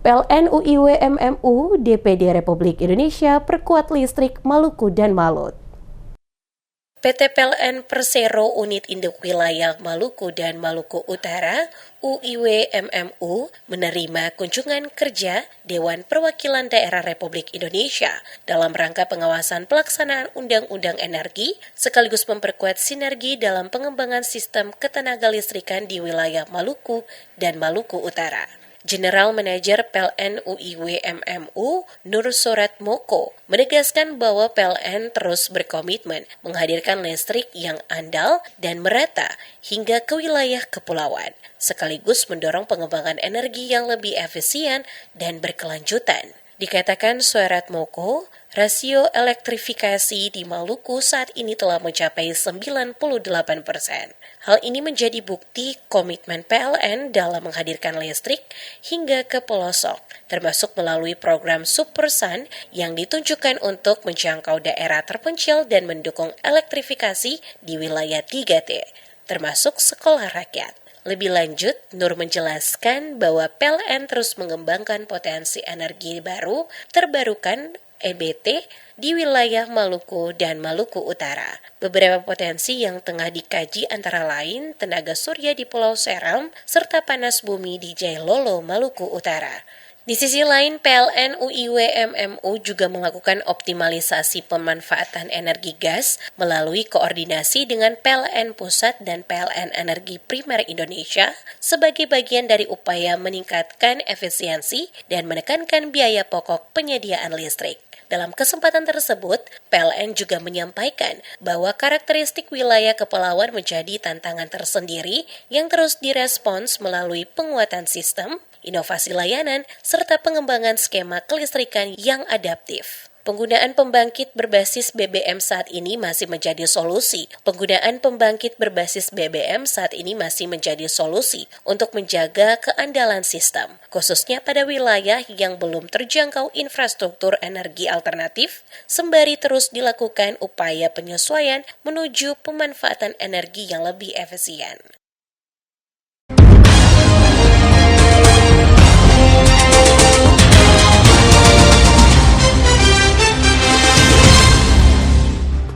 PLN UIW MMU DPD Republik Indonesia perkuat listrik Maluku dan Malut. PT PLN Persero Unit Induk Wilayah Maluku dan Maluku Utara UIW MMU menerima kunjungan kerja Dewan Perwakilan Daerah Republik Indonesia dalam rangka pengawasan pelaksanaan Undang-Undang Energi sekaligus memperkuat sinergi dalam pengembangan sistem ketenagalistrikan di wilayah Maluku dan Maluku Utara. General Manager PLN UIW MMU Nur Sorat Moko menegaskan bahwa PLN terus berkomitmen menghadirkan listrik yang andal dan merata hingga ke wilayah kepulauan, sekaligus mendorong pengembangan energi yang lebih efisien dan berkelanjutan. Dikatakan Sorat Moko, rasio elektrifikasi di Maluku saat ini telah mencapai 98%. Hal ini menjadi bukti komitmen PLN dalam menghadirkan listrik hingga ke pelosok, termasuk melalui program Super Sun yang ditunjukkan untuk menjangkau daerah terpencil dan mendukung elektrifikasi di wilayah 3T, termasuk sekolah rakyat. Lebih lanjut, Nur menjelaskan bahwa PLN terus mengembangkan potensi energi baru terbarukan EBT di wilayah Maluku dan Maluku Utara. Beberapa potensi yang tengah dikaji antara lain tenaga surya di Pulau Seram serta panas bumi di Jailolo, Maluku Utara. Di sisi lain, PLN UIW MMU juga melakukan optimalisasi pemanfaatan energi gas melalui koordinasi dengan PLN Pusat dan PLN Energi Primer Indonesia sebagai bagian dari upaya meningkatkan efisiensi dan menekankan biaya pokok penyediaan listrik. Dalam kesempatan tersebut, PLN juga menyampaikan bahwa karakteristik wilayah kepulauan menjadi tantangan tersendiri yang terus direspons melalui penguatan sistem, inovasi layanan, serta pengembangan skema kelistrikan yang adaptif. Penggunaan pembangkit berbasis BBM saat ini masih menjadi solusi. Untuk menjaga keandalan sistem, khususnya pada wilayah yang belum terjangkau infrastruktur energi alternatif, sembari terus dilakukan upaya penyesuaian menuju pemanfaatan energi yang lebih efisien.